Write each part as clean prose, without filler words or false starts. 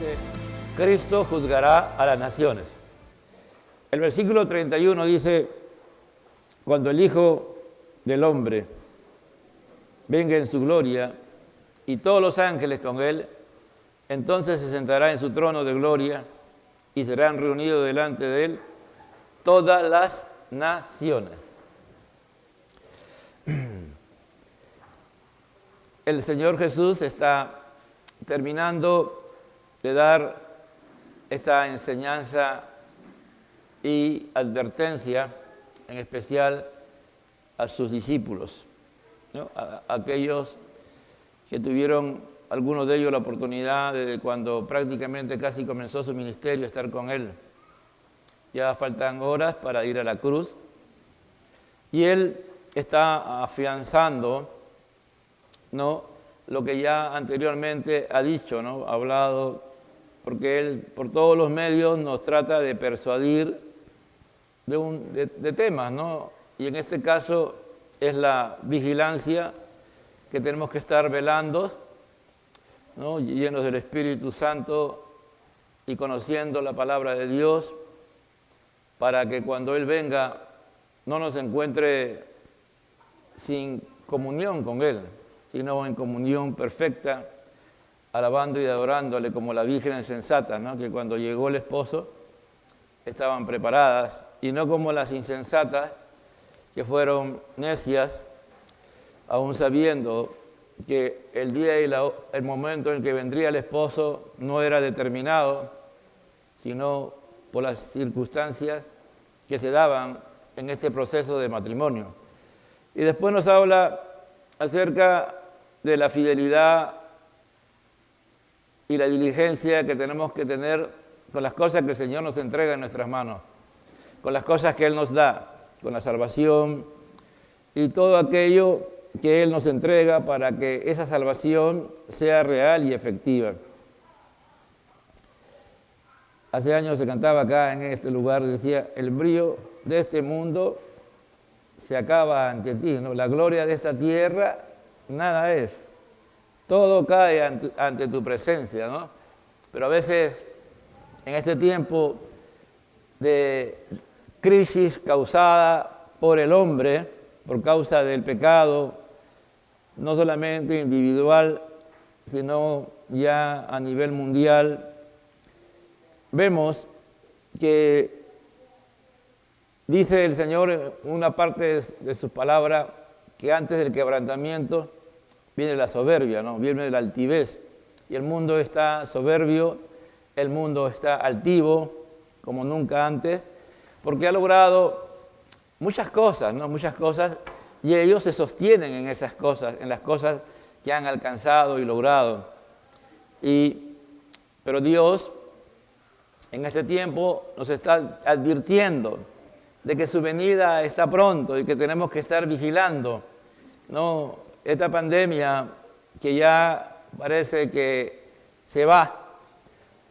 dice, Cristo juzgará a las naciones. El versículo 31 dice, cuando el Hijo del Hombre venga en su gloria y todos los ángeles con él, entonces se sentará en su trono de gloria y serán reunidos delante de él todas las naciones. El Señor Jesús está terminando de dar esta enseñanza y advertencia, en especial a sus discípulos, ¿no? A aquellos que tuvieron, algunos de ellos, la oportunidad de cuando prácticamente casi comenzó su ministerio, estar con Él. Ya faltan horas para ir a la cruz y Él está afianzando, ¿no?, lo que ya anteriormente ha dicho, ¿no?, ha hablado, porque Él por todos los medios nos trata de persuadir de temas, ¿no? Y en este caso es la vigilancia que tenemos que estar velando, ¿no?, llenos del Espíritu Santo y conociendo la palabra de Dios, para que cuando Él venga no nos encuentre sin comunión con Él, sino en comunión perfecta, alabando y adorándole como la Virgen insensata, ¿no?, que cuando llegó el esposo estaban preparadas, y no como las insensatas que fueron necias, aún sabiendo que el día y el momento en que vendría el esposo no era determinado, sino por las circunstancias que se daban en este proceso de matrimonio. Y después nos habla acerca de la fidelidad y la diligencia que tenemos que tener con las cosas que el Señor nos entrega en nuestras manos, con las cosas que Él nos da, con la salvación y todo aquello que Él nos entrega para que esa salvación sea real y efectiva. Hace años se cantaba acá en este lugar, decía, el brillo de este mundo se acaba ante ti, ¿no? La gloria de esta tierra nada es. Todo cae ante tu presencia, ¿no? Pero a veces en este tiempo de crisis causada por el hombre, por causa del pecado, no solamente individual, sino ya a nivel mundial, vemos que dice el Señor en una parte de sus palabras que antes del quebrantamiento viene la soberbia, ¿no? Viene la altivez. Y el mundo está soberbio, el mundo está altivo, como nunca antes, porque ha logrado muchas cosas, ¿no? Muchas cosas, y ellos se sostienen en esas cosas, en las cosas que han alcanzado y logrado. Pero Dios en este tiempo nos está advirtiendo de que su venida está pronto y que tenemos que estar vigilando, ¿no? Esta pandemia que ya parece que se va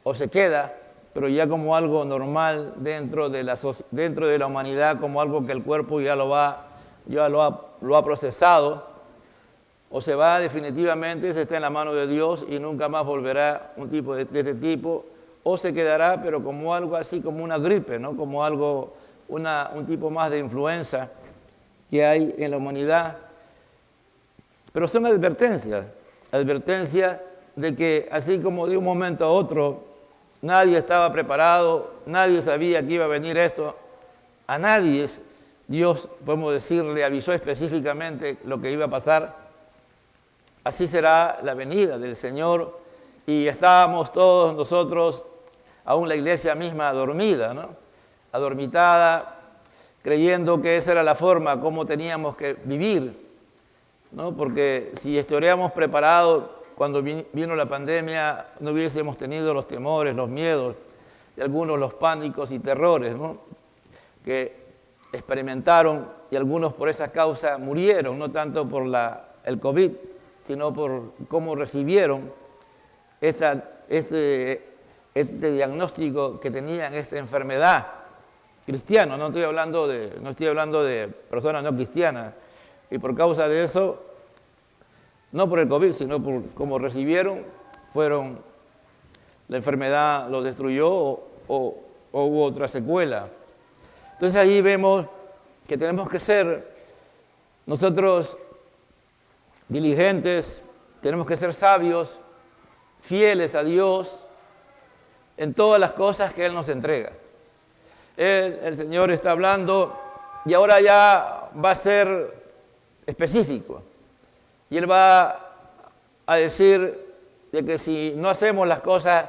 o se queda, pero ya como algo normal dentro de la humanidad, como algo que el cuerpo ya lo ha procesado, o se va definitivamente, se está en la mano de Dios y nunca más volverá un tipo de este tipo, o se quedará, pero como algo así, como una gripe, ¿no? Como algo, un tipo más de influenza que hay en la humanidad. Pero son advertencias de que así como de un momento a otro nadie estaba preparado, nadie sabía que iba a venir esto, a nadie Dios, podemos decir, le avisó específicamente lo que iba a pasar. Así será la venida del Señor, y estábamos todos nosotros, aún la iglesia misma, dormida, ¿no? Adormitada, creyendo que esa era la forma como teníamos que vivir, ¿no? Porque si estaríamos preparados cuando vino la pandemia, no hubiésemos tenido los temores, los miedos, y algunos los pánicos y terrores, ¿no?, que experimentaron, y algunos por esa causa murieron, no tanto por el COVID, sino por cómo recibieron este diagnóstico que tenían, esta enfermedad. Cristiano, no estoy hablando de personas no cristianas, y por causa de eso, no por el COVID, sino por cómo recibieron, fueron la enfermedad lo destruyó o hubo otra secuela. Entonces ahí vemos que tenemos que ser nosotros diligentes, tenemos que ser sabios, fieles a Dios en todas las cosas que Él nos entrega. El Señor está hablando y ahora ya va a ser específico. Y Él va a decir de que si no hacemos las cosas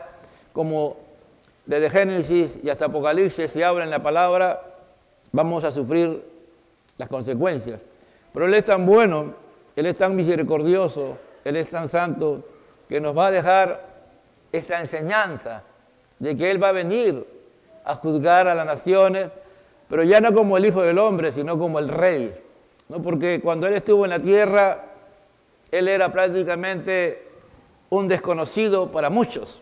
como desde Génesis y hasta Apocalipsis se habla en la palabra, vamos a sufrir las consecuencias. Pero Él es tan bueno, Él es tan misericordioso, Él es tan santo, que nos va a dejar esa enseñanza de que Él va a venir a juzgar a las naciones, pero ya no como el Hijo del Hombre, sino como el Rey, ¿no? Porque cuando Él estuvo en la tierra, Él era prácticamente un desconocido para muchos,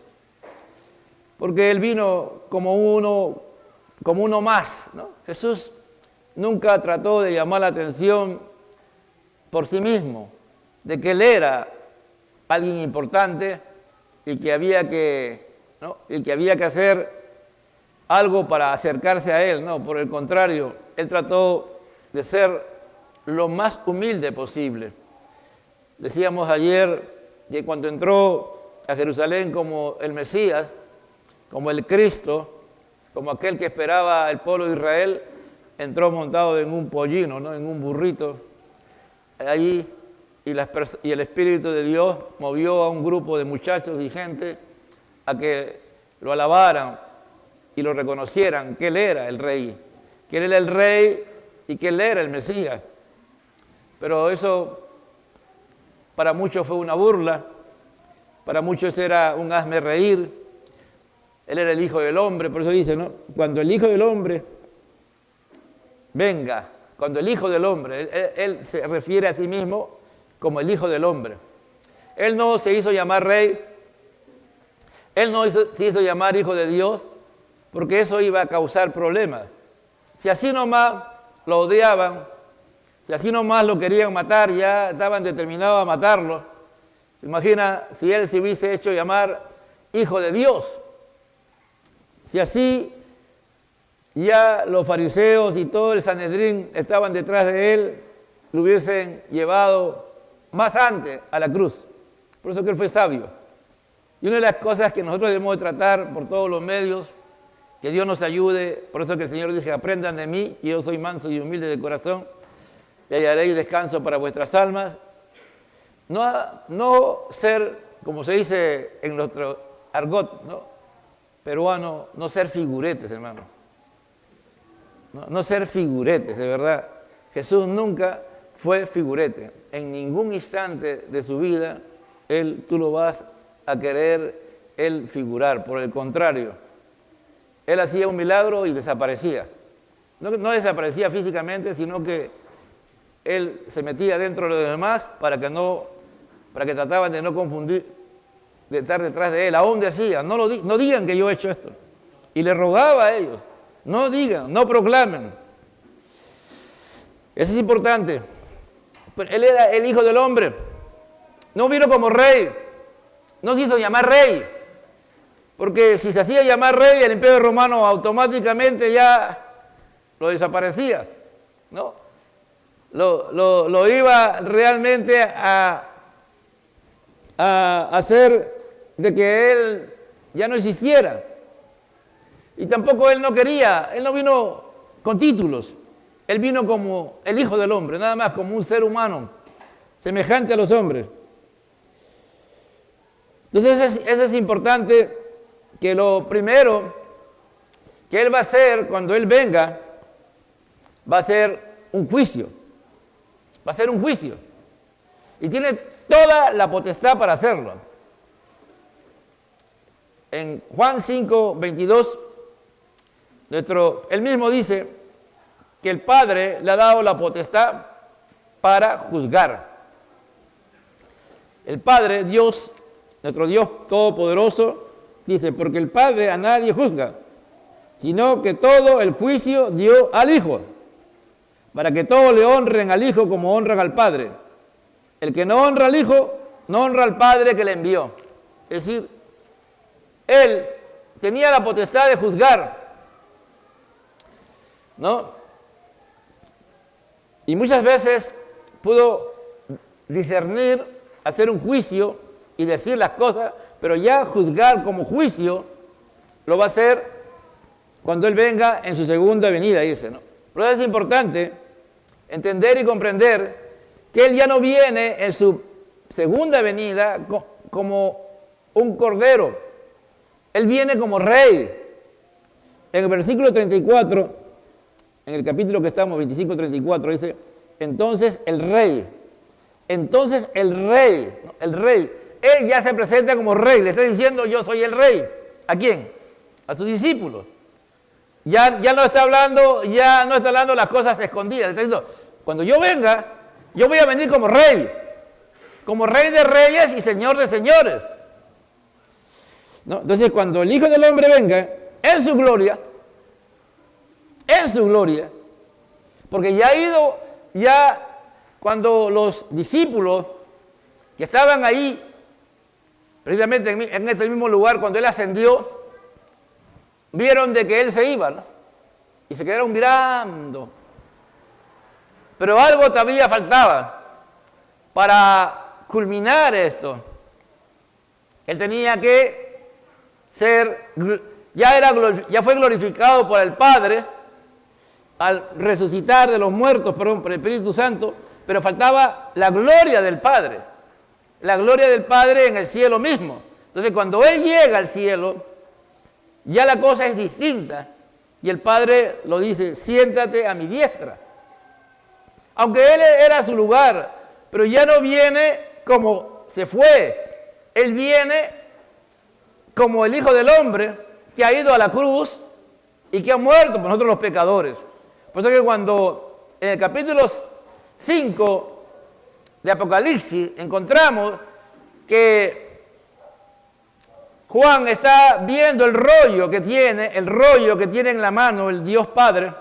porque Él vino como uno más, ¿no? Jesús nunca trató de llamar la atención por sí mismo, de que Él era alguien importante y que había que, ¿no? y que había que hacer algo para acercarse a Él. No, por el contrario, Él trató de ser lo más humilde posible. Decíamos ayer que cuando entró a Jerusalén como el Mesías, como el Cristo, como aquel que esperaba el pueblo de Israel, entró montado en un pollino, ¿no? En un burrito. Allí, y el Espíritu de Dios movió a un grupo de muchachos y gente a que lo alabaran y lo reconocieran, que Él era el Rey, que Él era el Rey y que Él era el Mesías. Pero eso para muchos fue una burla, para muchos era un hazme reír. Él era el Hijo del Hombre, por eso dice, ¿no? Cuando el Hijo del Hombre venga, cuando el Hijo del Hombre, él se refiere a sí mismo como el Hijo del Hombre. Él no se hizo llamar Rey, Él no se hizo llamar Hijo de Dios, porque eso iba a causar problemas. Si así nomás lo odiaban, si así nomás lo querían matar, ya estaban determinados a matarlo. Imagina si Él se hubiese hecho llamar Hijo de Dios. Si así ya los fariseos y todo el Sanedrín estaban detrás de Él, lo hubiesen llevado más antes a la cruz. Por eso que Él fue sabio. Y una de las cosas que nosotros debemos de tratar por todos los medios, que Dios nos ayude, por eso que el Señor dice, aprendan de mí, y yo soy manso y humilde de corazón, y hallaréis descanso para vuestras almas. No ser, como se dice en nuestro argot, ¿no? Peruano, no ser figuretes, hermano. No ser figuretes, de verdad. Jesús nunca fue figurete. En ningún instante de su vida, tú lo vas a querer Él figurar. Por el contrario, Él hacía un milagro y desaparecía. No desaparecía físicamente, sino que Él se metía dentro de los demás para que trataban de no confundir, de estar detrás de Él. Aún decía, no digan que yo he hecho esto. Y le rogaba a ellos, no digan, no proclamen. Eso es importante. Pero Él era el Hijo del Hombre. No vino como rey. No se hizo llamar rey. Porque si se hacía llamar rey, el Imperio Romano automáticamente ya lo desaparecía, ¿no? Lo iba realmente a hacer de que Él ya no existiera. Y tampoco Él no quería, Él no vino con títulos. Él vino como el Hijo del Hombre, nada más como un ser humano, semejante a los hombres. Entonces eso es importante, que lo primero que Él va a hacer cuando Él venga, va a ser un juicio. Va a ser un juicio. Y tiene toda la potestad para hacerlo. En Juan 5, 22, él mismo dice que el Padre le ha dado la potestad para juzgar. El Padre, Dios, nuestro Dios Todopoderoso, dice, porque el Padre a nadie juzga, sino que todo el juicio dio al Hijo, para que todos le honren al Hijo como honran al Padre. El que no honra al Hijo, no honra al Padre que le envió. Es decir, Él tenía la potestad de juzgar, ¿no? Y muchas veces pudo discernir, hacer un juicio y decir las cosas, pero ya juzgar como juicio lo va a hacer cuando Él venga en su segunda venida, dice, ¿no? Pero es importante entender y comprender que Él ya no viene en su segunda venida como un cordero. Él viene como rey. En el versículo 34, en el capítulo que estamos, 25-34, dice, entonces el rey, Él ya se presenta como rey, le está diciendo, yo soy el rey. ¿A quién? A sus discípulos. Ya no está hablando las cosas escondidas, le está diciendo, cuando yo venga, yo voy a venir como rey de reyes y señor de señores. ¿No? Entonces, cuando el Hijo del Hombre venga en su gloria, porque ya cuando los discípulos que estaban ahí, precisamente en ese mismo lugar, cuando Él ascendió, vieron de que Él se iba, ¿no? Y se quedaron mirando. Pero algo todavía faltaba para culminar esto. Él tenía que ya fue glorificado por el Padre al resucitar de los muertos, por el Espíritu Santo, pero faltaba la gloria del Padre en el cielo mismo. Entonces, cuando Él llega al cielo, ya la cosa es distinta y el Padre lo dice, siéntate a mi diestra. Aunque Él era su lugar, pero ya no viene como se fue. Él viene como el Hijo del Hombre que ha ido a la cruz y que ha muerto por nosotros los pecadores. Por eso que cuando en el capítulo 5 de Apocalipsis encontramos que Juan está viendo el rollo que tiene en la mano el Dios Padre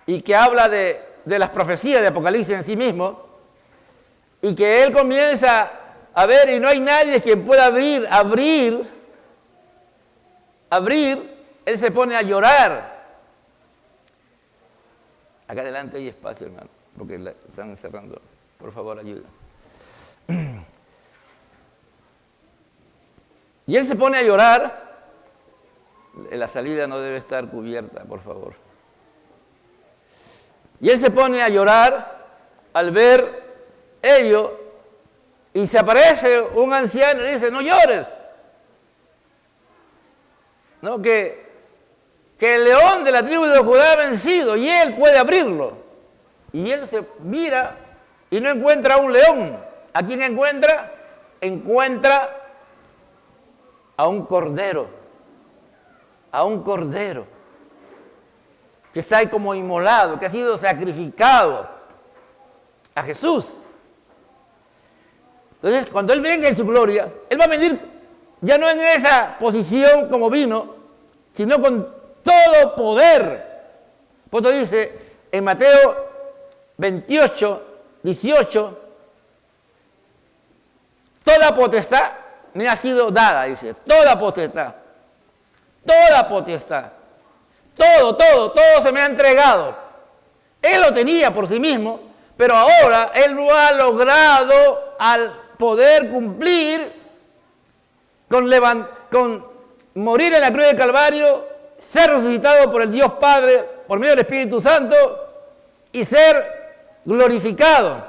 y que habla de las profecías de Apocalipsis en sí mismo, y que él comienza a ver y no hay nadie quien pueda abrir, él se pone a llorar. Acá adelante hay espacio, hermano, porque la están cerrando. Por favor, ayuda. Y él se pone a llorar. La salida no debe estar cubierta, por favor. Y él se pone a llorar al ver ello, y se aparece un anciano y le dice, no llores. No, que el león de la tribu de Judá ha vencido y él puede abrirlo. Y él se mira y no encuentra un león. ¿A quién encuentra? Encuentra a un cordero. Que está ahí como inmolado, que ha sido sacrificado a Jesús. Entonces, cuando Él venga en su gloria, Él va a venir ya no en esa posición como vino, sino con todo poder. Por eso dice en Mateo 28, 18, toda potestad me ha sido dada, dice, toda potestad. Todo se me ha entregado. Él lo tenía por sí mismo, pero ahora Él lo ha logrado al poder cumplir con morir en la cruz del Calvario, ser resucitado por el Dios Padre, por medio del Espíritu Santo, y ser glorificado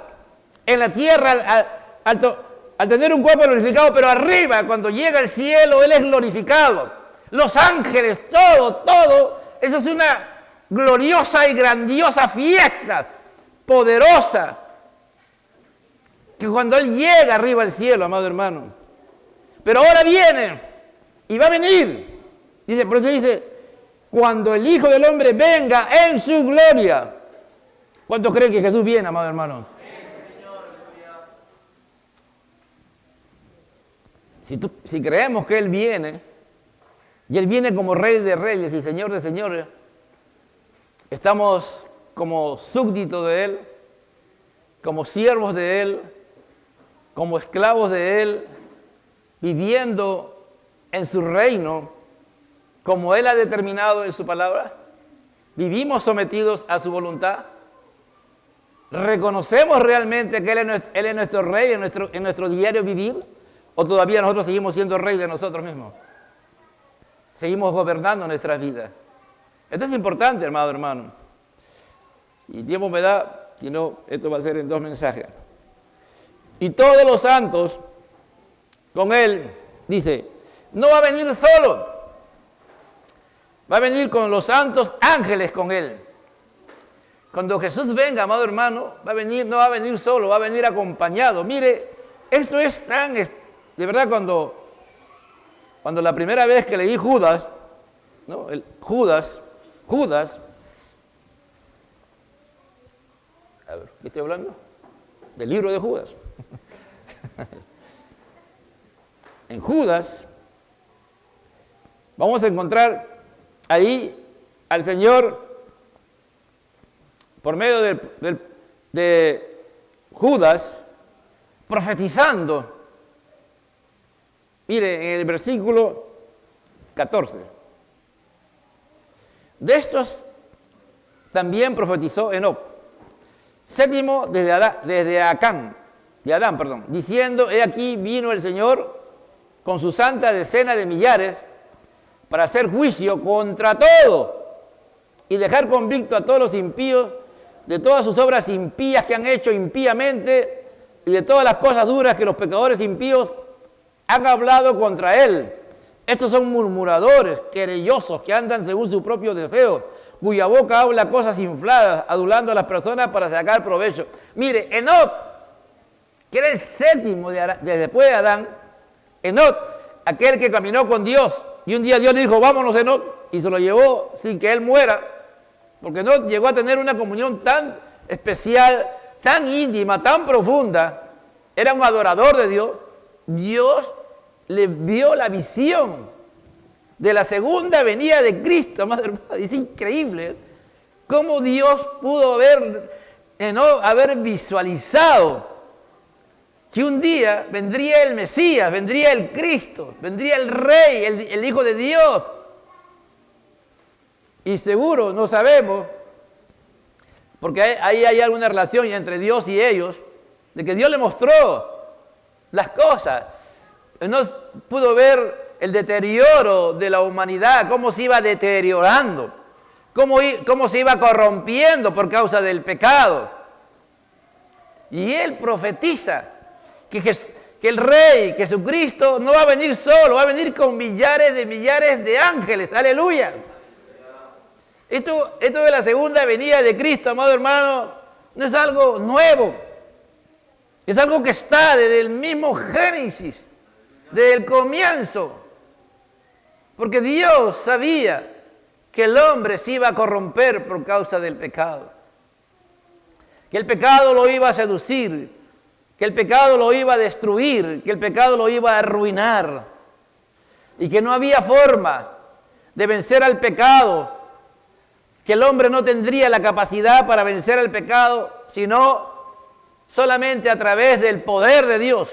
en la tierra al tener un cuerpo glorificado, pero arriba, cuando llega al cielo, Él es glorificado. Los ángeles, todo, eso es una gloriosa y grandiosa fiesta, poderosa, que cuando Él llega arriba al cielo, amado hermano. Pero ahora viene, y va a venir. Dice, por eso dice, cuando el Hijo del Hombre venga en su gloria. ¿Cuántos creen que Jesús viene, amado hermano? Si creemos que Él viene, y Él viene como Rey de Reyes y Señor de Señores, estamos como súbditos de Él, como siervos de Él, como esclavos de Él, viviendo en su reino, como Él ha determinado en su palabra? ¿Vivimos sometidos a su voluntad? ¿Reconocemos realmente que Él es nuestro rey en nuestro diario vivir? ¿O todavía nosotros seguimos siendo rey de nosotros mismos? Seguimos gobernando nuestras vidas. Esto es importante, hermano. Si tiempo me da, si no, esto va a ser en 2 mensajes. Y todos los santos con Él, dice, no va a venir solo, va a venir con los santos ángeles con Él. Cuando Jesús venga, amado hermano, no va a venir solo, va a venir acompañado. Mire, esto es tan, de verdad, cuando la primera vez que leí Judas, ¿no? Judas, a ver, ¿qué estoy hablando? Del libro de Judas. En Judas vamos a encontrar ahí al Señor por medio de Judas profetizando. Mire, en el versículo 14. De estos también profetizó Enoc, sétimo desde Adán, diciendo, he aquí vino el Señor con su santa decena de millares para hacer juicio contra todo y dejar convicto a todos los impíos de todas sus obras impías que han hecho impíamente y de todas las cosas duras que los pecadores impíos han hablado contra él. Estos son murmuradores, querellosos, que andan según su propio deseo, cuya boca habla cosas infladas, adulando a las personas para sacar provecho. Mire, Enoc, que era el sétimo después de Adán, Enoc, aquel que caminó con Dios, y un día Dios le dijo, vámonos Enoc, y se lo llevó sin que él muera, porque Enoc llegó a tener una comunión tan especial, tan íntima, tan profunda, era un adorador de Dios. Dios le vio la visión de la segunda venida de Cristo, amado hermano. Es increíble cómo Dios pudo haber visualizado que un día vendría el Mesías, vendría el Cristo, vendría el Rey, el Hijo de Dios. Y seguro, no sabemos, porque ahí hay alguna relación entre Dios y ellos, de que Dios le mostró las cosas. No pudo ver el deterioro de la humanidad, cómo se iba deteriorando, cómo se iba corrompiendo por causa del pecado. Y él profetiza que el Rey, Jesucristo, no va a venir solo, va a venir con millares de ángeles. ¡Aleluya! Esto de la segunda venida de Cristo, amado hermano, no es algo nuevo. Es algo que está desde el mismo Génesis, desde el comienzo. Porque Dios sabía que el hombre se iba a corromper por causa del pecado. Que el pecado lo iba a seducir, que el pecado lo iba a destruir, que el pecado lo iba a arruinar. Y que no había forma de vencer al pecado, que el hombre no tendría la capacidad para vencer al pecado, sino solamente a través del poder de Dios.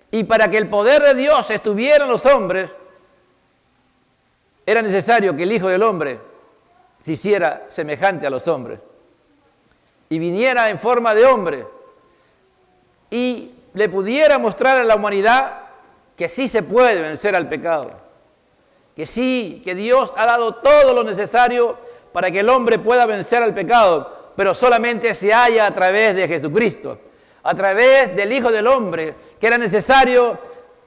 Y para que el poder de Dios estuviera en los hombres, era necesario que el Hijo del Hombre se hiciera semejante a los hombres y viniera en forma de hombre y le pudiera mostrar a la humanidad que sí se puede vencer al pecado, que sí, que Dios ha dado todo lo necesario para que el hombre pueda vencer al pecado, pero solamente se halla a través de Jesucristo, a través del Hijo del Hombre, que era necesario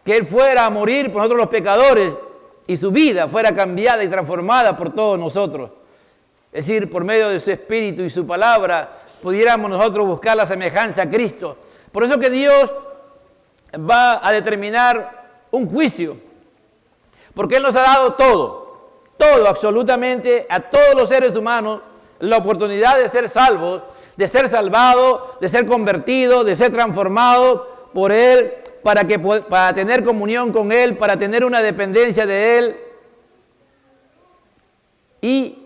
que Él fuera a morir por nosotros los pecadores y su vida fuera cambiada y transformada por todos nosotros. Es decir, por medio de su Espíritu y su palabra, pudiéramos nosotros buscar la semejanza a Cristo. Por eso que Dios va a determinar un juicio, porque Él nos ha dado todo absolutamente a todos los seres humanos, la oportunidad de ser salvos, de ser salvados, de ser convertidos, de ser transformados por Él, para tener comunión con Él, para tener una dependencia de Él y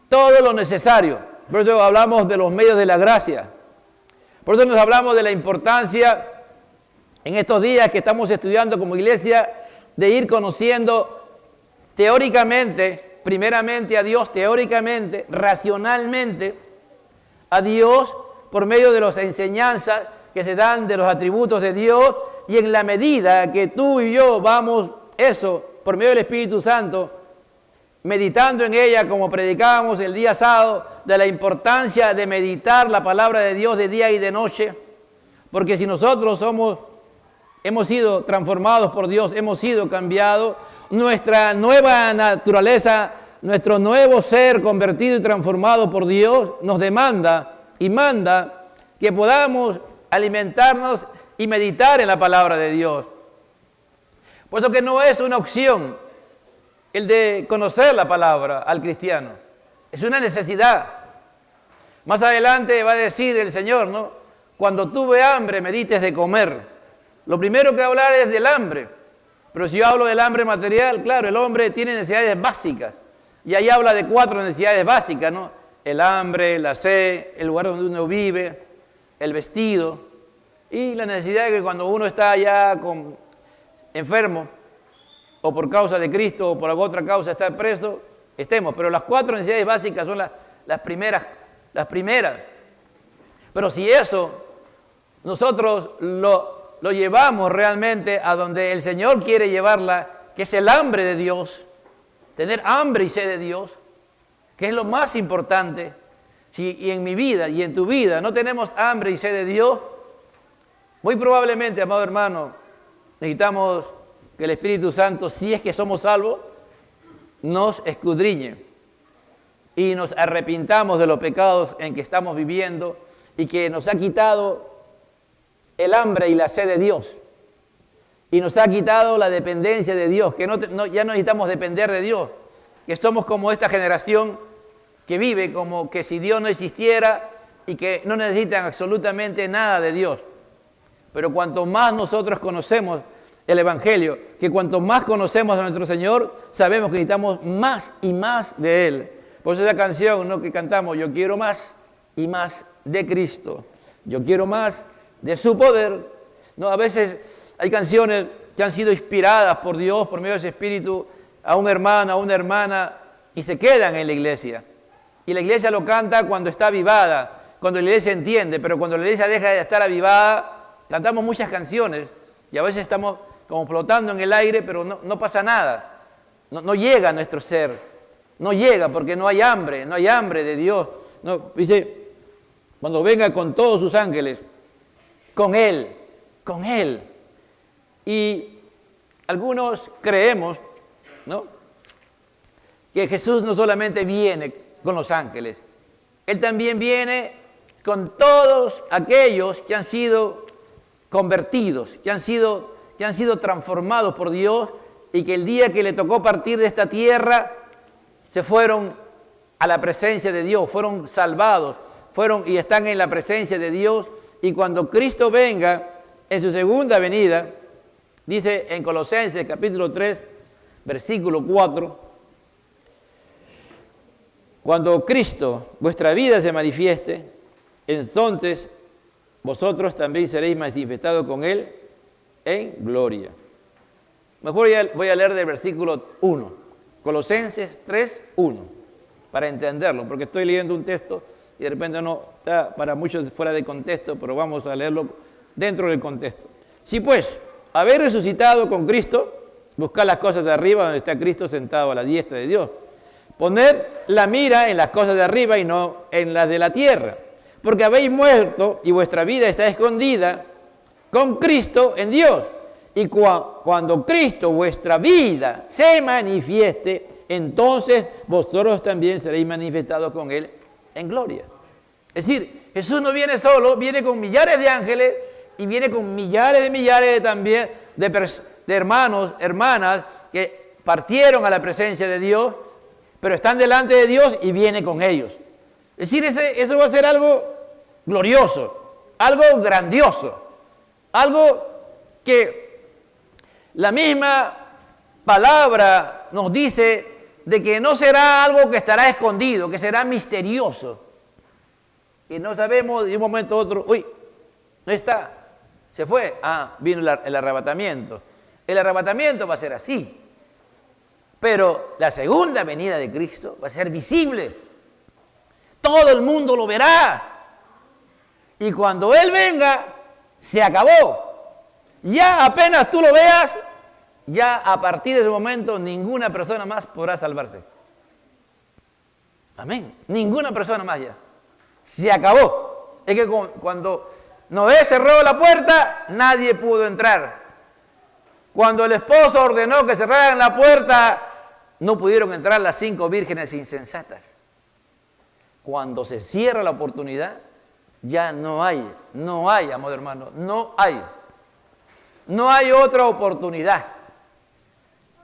todo lo necesario. Por eso hablamos de los medios de la gracia. Por eso nos hablamos de la importancia en estos días que estamos estudiando como iglesia de ir conociendo teóricamente, primeramente a Dios, teóricamente, racionalmente a Dios por medio de las enseñanzas que se dan de los atributos de Dios, y en la medida que tú y yo vamos eso por medio del Espíritu Santo, meditando en ella, como predicábamos el día sábado, de la importancia de meditar la palabra de Dios de día y de noche, porque si nosotros hemos sido transformados por Dios, hemos sido cambiados, nuestra nueva naturaleza, nuestro nuevo ser convertido y transformado por Dios, nos demanda y manda que podamos alimentarnos y meditar en la palabra de Dios. Por eso que no es una opción el de conocer la palabra al cristiano, es una necesidad. Más adelante va a decir el Señor, ¿no? Cuando tuve hambre, me diste de comer. Lo primero que va a hablar es del hambre. Pero si yo hablo del hambre material, claro, el hombre tiene necesidades básicas. Y ahí habla de 4 necesidades básicas, ¿no? El hambre, la sed, el lugar donde uno vive, el vestido. Y la necesidad de que cuando uno está ya enfermo, o por causa de Cristo, o por alguna otra causa está preso, estemos. Pero las 4 necesidades básicas son las primeras. Pero si eso nosotros lo llevamos realmente a donde el Señor quiere llevarla, que es el hambre de Dios, tener hambre y sed de Dios, que es lo más importante. Si en mi vida y en tu vida no tenemos hambre y sed de Dios, muy probablemente, amado hermano, necesitamos que el Espíritu Santo, si es que somos salvos, nos escudriñe y nos arrepintamos de los pecados en que estamos viviendo y que nos ha quitado el hambre y la sed de Dios. Y nos ha quitado la dependencia de Dios, que ya no necesitamos depender de Dios, que somos como esta generación que vive como que si Dios no existiera y que no necesitan absolutamente nada de Dios. Pero cuanto más nosotros conocemos el Evangelio, que cuanto más conocemos a nuestro Señor, sabemos que necesitamos más y más de Él. Por eso esa canción, ¿no?, que cantamos, yo quiero más y más de Cristo. Yo quiero más de su poder. No, a veces hay canciones que han sido inspiradas por Dios, por medio de ese Espíritu, a un hermano, a una hermana, y se quedan en la iglesia. Y la iglesia lo canta cuando está avivada, cuando la iglesia entiende, pero cuando la iglesia deja de estar avivada, cantamos muchas canciones y a veces estamos como flotando en el aire, pero no pasa nada. No llega a nuestro ser, no llega porque no hay hambre de Dios. No, dice, cuando venga con todos sus ángeles, con Él. Y algunos creemos, ¿no?, que Jesús no solamente viene con los ángeles, Él también viene con todos aquellos que han sido convertidos, que han sido transformados por Dios y que el día que le tocó partir de esta tierra se fueron a la presencia de Dios, fueron salvados, y están en la presencia de Dios. Y cuando Cristo venga en su segunda venida, dice en Colosenses capítulo 3, versículo 4, cuando Cristo, vuestra vida, se manifieste, entonces vosotros también seréis manifestados con Él en gloria. Mejor voy a leer del versículo 1, Colosenses 3, 1, para entenderlo, porque estoy leyendo un texto y de repente no está para muchos fuera de contexto, pero vamos a leerlo dentro del contexto. Si pues, habéis resucitado con Cristo, buscad las cosas de arriba donde está Cristo sentado a la diestra de Dios. Poned la mira en las cosas de arriba y no en las de la tierra, porque habéis muerto y vuestra vida está escondida con Cristo en Dios. Y cuando Cristo, vuestra vida, se manifieste, entonces vosotros también seréis manifestados con Él en gloria. Es decir, Jesús no viene solo, viene con millares de ángeles y viene con millares también de hermanos, hermanas que partieron a la presencia de Dios, pero están delante de Dios y viene con ellos. Es decir, eso va a ser algo glorioso, algo grandioso, algo que la misma palabra nos dice de que no será algo que estará escondido, que será misterioso. Y no sabemos de un momento a otro, uy, no está, se fue, vino el arrebatamiento. El arrebatamiento va a ser así. Pero la segunda venida de Cristo va a ser visible. Todo el mundo lo verá. Y cuando Él venga, se acabó. Ya apenas tú lo veas, ya a partir de ese momento ninguna persona más podrá salvarse. Amén. Ninguna persona más ya. Se acabó. Es que cuando Noé cerró la puerta, nadie pudo entrar. Cuando el esposo ordenó que cerraran la puerta, no pudieron entrar las 5 vírgenes insensatas. Cuando se cierra la oportunidad, ya no hay, amado hermano, no hay. No hay otra oportunidad.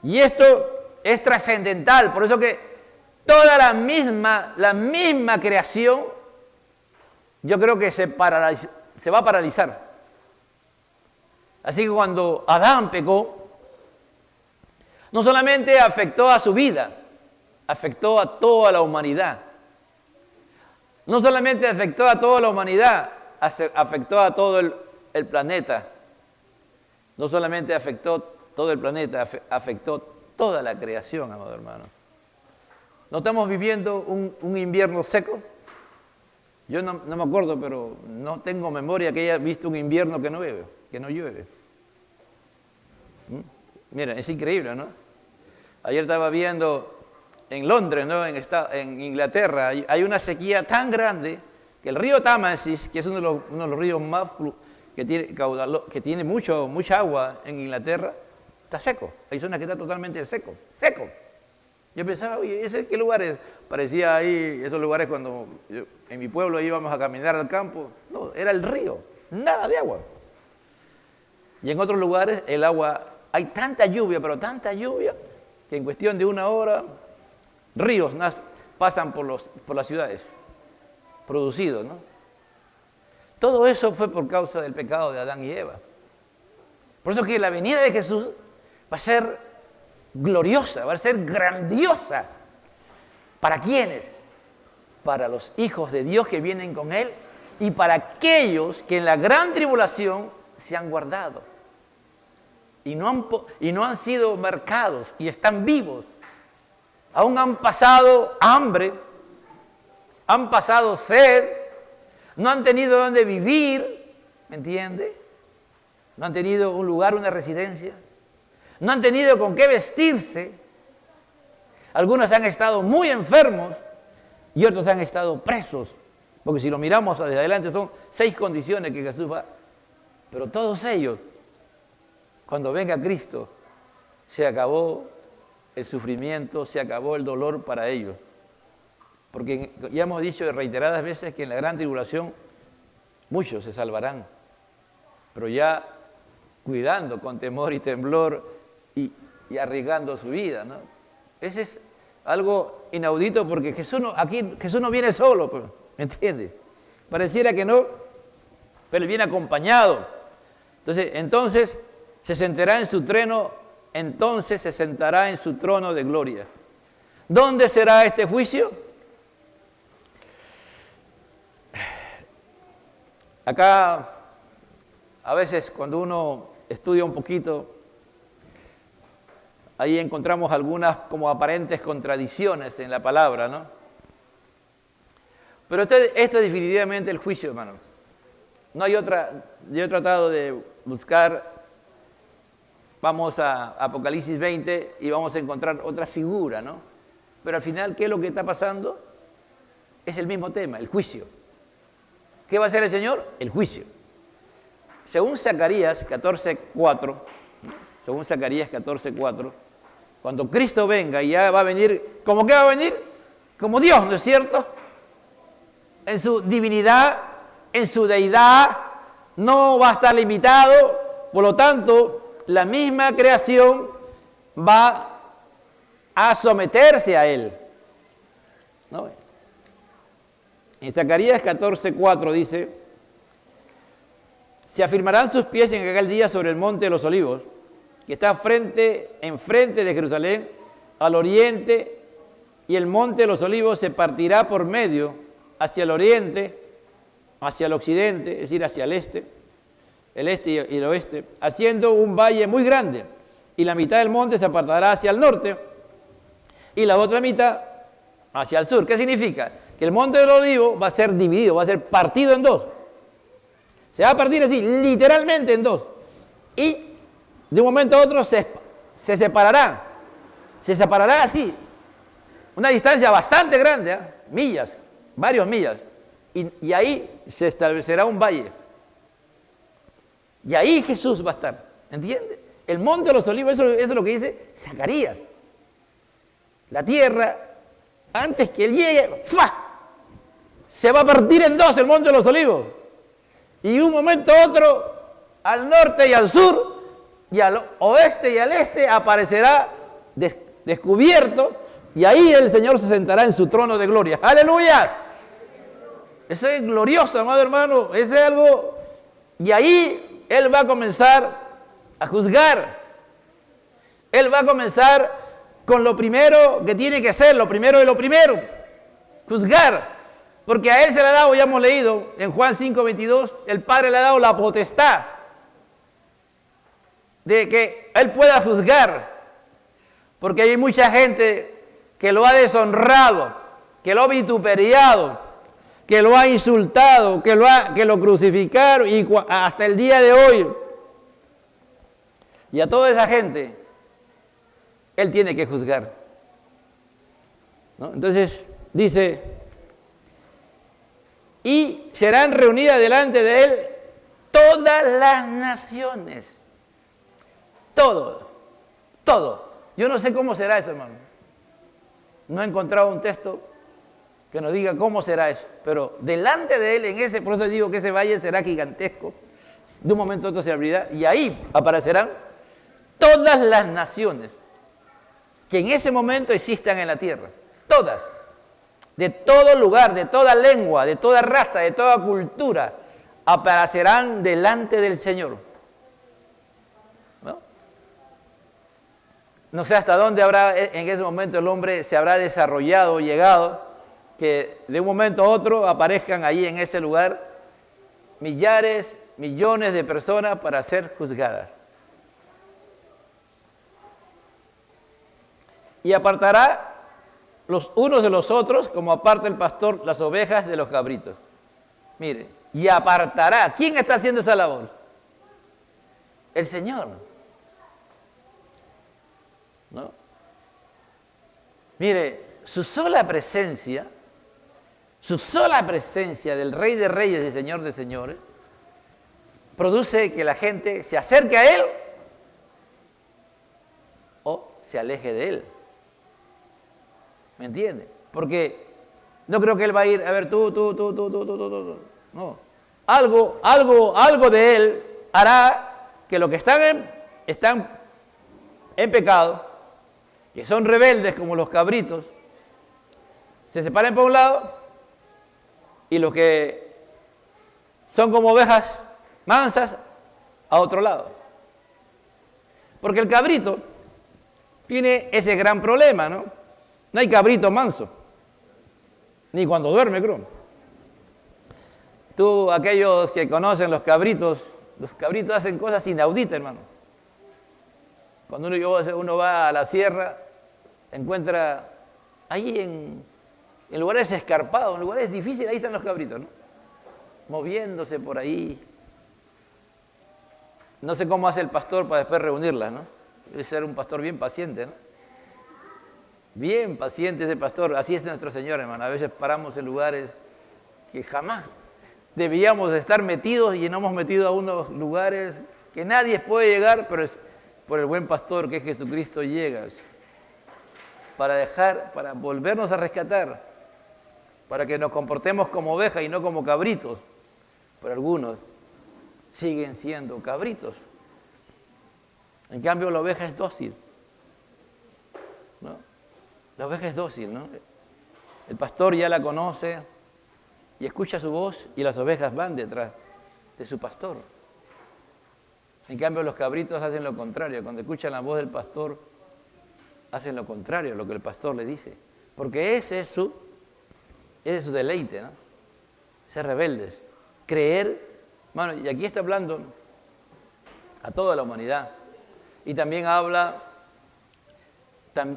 Y esto es trascendental, por eso que toda la misma creación, yo creo que se va a paralizar. Así que cuando Adán pecó, no solamente afectó a su vida, afectó a toda la humanidad. No solamente afectó a toda la humanidad, afectó a todo el planeta. No solamente afectó todo el planeta, afectó toda la creación, amado hermano. ¿No estamos viviendo un invierno seco? Yo no me acuerdo, pero no tengo memoria que haya visto un invierno que no llueve. Mira, es increíble, ¿no? Ayer estaba viendo en Londres, ¿no? En Inglaterra, hay una sequía tan grande que el río Támesis, que es uno de los ríos más que tiene mucha agua en Inglaterra, está seco. Hay zonas que está totalmente seco. Yo pensaba, oye, ¿qué lugares? Parecía ahí esos lugares cuando en mi pueblo íbamos a caminar al campo. No, era el río, nada de agua. Y en otros lugares el agua, hay tanta lluvia, pero tanta lluvia, que en cuestión de 1 hora, ríos pasan por las ciudades, producidos, ¿no? Todo eso fue por causa del pecado de Adán y Eva. Por eso que la venida de Jesús va a ser gloriosa, va a ser grandiosa. ¿Para quiénes? Para los hijos de Dios que vienen con Él y para aquellos que en la gran tribulación se han guardado y no han sido marcados y están vivos. Aún han pasado hambre, han pasado sed, no han tenido dónde vivir, ¿me entiende? No han tenido un lugar, una residencia, no han tenido con qué vestirse. Algunos han estado muy enfermos y otros han estado presos, porque si lo miramos hacia adelante son 6 condiciones que Jesús va. Pero todos ellos, cuando venga Cristo, se acabó el sufrimiento, se acabó el dolor para ellos. Porque ya hemos dicho reiteradas veces que en la gran tribulación muchos se salvarán, pero ya cuidando con temor y temblor y arriesgando su vida, ¿no? Ese es algo inaudito porque Jesús no viene solo, pues, ¿me entiende? Pareciera que no, pero Él viene acompañado. Entonces se sentará en su trono, entonces se sentará en su trono de gloria. ¿Dónde será este juicio? Acá, a veces cuando uno estudia un poquito, ahí encontramos algunas como aparentes contradicciones en la palabra, ¿no? Pero esto es definitivamente el juicio, hermano. No hay otra. Yo he tratado de buscar, vamos a Apocalipsis 20 y vamos a encontrar otra figura, ¿no? Pero al final, ¿qué es lo que está pasando? Es el mismo tema, el juicio. ¿Qué va a hacer el Señor? El juicio. Según Zacarías 14:4, cuando Cristo venga, ya va a venir, ¿cómo qué va a venir? Como Dios, ¿no es cierto? En su divinidad, en su deidad, no va a estar limitado, por lo tanto, la misma creación va a someterse a Él, ¿no? En Zacarías 14:4 dice: se afirmarán sus pies en aquel día sobre el monte de los olivos, que está enfrente de Jerusalén, al oriente, y el monte de los olivos se partirá por medio hacia el oriente, hacia el occidente, es decir, hacia el este y el oeste, haciendo un valle muy grande. y la mitad del monte se apartará hacia el norte y la otra mitad hacia el sur. ¿Qué significa? Que el monte del Olivo va a ser dividido, va a ser partido en dos. Se va a partir así, literalmente en dos. Y de un momento a otro se separará. Se separará así. Una distancia bastante grande, millas, varios millas. Y ahí se establecerá un valle. Y ahí Jesús va a estar. ¿Entiendes? El monte de los olivos, eso es lo que dice Zacarías. La tierra, antes que él llegue, ¡fua!, se va a partir en dos el monte de los olivos. Y de un momento a otro, al norte y al sur, y al oeste y al este, aparecerá descubierto, y ahí el Señor se sentará en su trono de gloria. ¡Aleluya! Eso es glorioso, amado hermano. Eso es algo. Y ahí Él va a comenzar a juzgar. Él va a comenzar con lo primero que tiene que hacer, lo primero de lo primero. Juzgar. Porque a Él se le ha dado, ya hemos leído en Juan 5:22, el Padre le ha dado la potestad de que Él pueda juzgar. Porque hay mucha gente que lo ha deshonrado, que lo ha vituperiado, que lo ha insultado, que lo crucificaron y hasta el día de hoy. Y a toda esa gente, Él tiene que juzgar, ¿no? Entonces, dice, y serán reunidas delante de Él todas las naciones. Todo. Yo no sé cómo será eso, hermano. No he encontrado un texto que nos diga cómo será eso. Pero delante de Él, por eso digo que ese valle será gigantesco. De un momento a otro se abrirá y ahí aparecerán todas las naciones que en ese momento existan en la tierra. Todas. De todo lugar, de toda lengua, de toda raza, de toda cultura, aparecerán delante del Señor. No sé hasta dónde habrá en ese momento el hombre se habrá desarrollado, llegado, que de un momento a otro aparezcan ahí en ese lugar millares, millones de personas para ser juzgadas. Y apartará los unos de los otros, como aparta el pastor las ovejas de los cabritos. Mire, y apartará. ¿Quién está haciendo esa labor? El Señor. ¿No? Mire, su sola presencia del Rey de Reyes y Señor de Señores, produce que la gente se acerque a Él o se aleje de Él. ¿Me entiende? Porque no creo que Él va a ir, a ver, tú. No. Algo de Él hará que los que están en pecado, que son rebeldes como los cabritos, se separen por un lado y los que son como ovejas mansas a otro lado. Porque el cabrito tiene ese gran problema, ¿no? No hay cabrito manso, ni cuando duerme, creo. Tú, aquellos que conocen los cabritos hacen cosas inauditas, hermano. Cuando uno va a la sierra, encuentra ahí en lugares escarpados, en lugares difíciles, ahí están los cabritos, ¿no? Moviéndose por ahí. No sé cómo hace el pastor para después reunirlas, ¿no? Debe ser un pastor bien paciente, ¿no? Bien paciente ese pastor. Así es nuestro Señor, hermano. A veces paramos en lugares que jamás debíamos estar metidos y nos hemos metido a unos lugares que nadie puede llegar, pero es por el buen pastor que es Jesucristo llega para volvernos a rescatar, para que nos comportemos como ovejas y no como cabritos. Pero algunos siguen siendo cabritos. En cambio, la oveja es dócil, ¿no? La oveja es dócil, ¿no? El pastor ya la conoce y escucha su voz y las ovejas van detrás de su pastor. En cambio, los cabritos hacen lo contrario. Cuando escuchan la voz del pastor, hacen lo contrario a lo que el pastor le dice. Porque ese es su deleite, ¿no? Ser rebeldes. Creer, bueno, y aquí está hablando a toda la humanidad. Y también habla,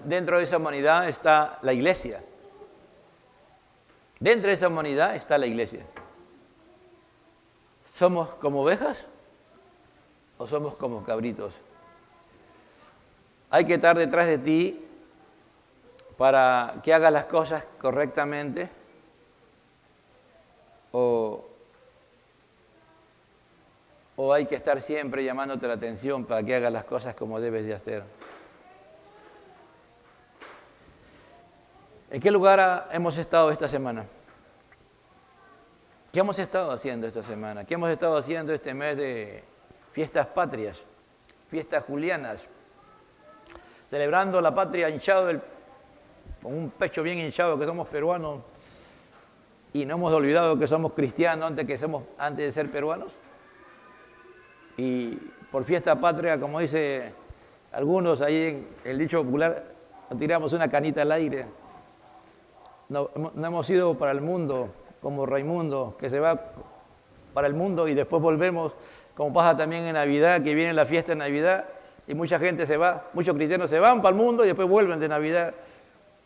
dentro de esa humanidad está la iglesia. Dentro de esa humanidad está la iglesia. ¿Somos como ovejas o somos como cabritos? Hay que estar detrás de ti para que hagas las cosas correctamente o hay que estar siempre llamándote la atención para que hagas las cosas como debes de hacer. ¿En qué lugar hemos estado esta semana? ¿Qué hemos estado haciendo esta semana? ¿Qué hemos estado haciendo este mes de fiestas patrias, fiestas julianas? Celebrando la patria hinchado, con un pecho bien hinchado, que somos peruanos y no hemos olvidado que somos cristianos antes de ser peruanos. Y por fiesta patria, como dice algunos ahí en el dicho popular, nos tiramos una canita al aire. No hemos ido para el mundo como Raimundo, que se va para el mundo y después volvemos, como pasa también en Navidad, que viene la fiesta de Navidad y mucha gente se va, muchos cristianos se van para el mundo y después vuelven de Navidad,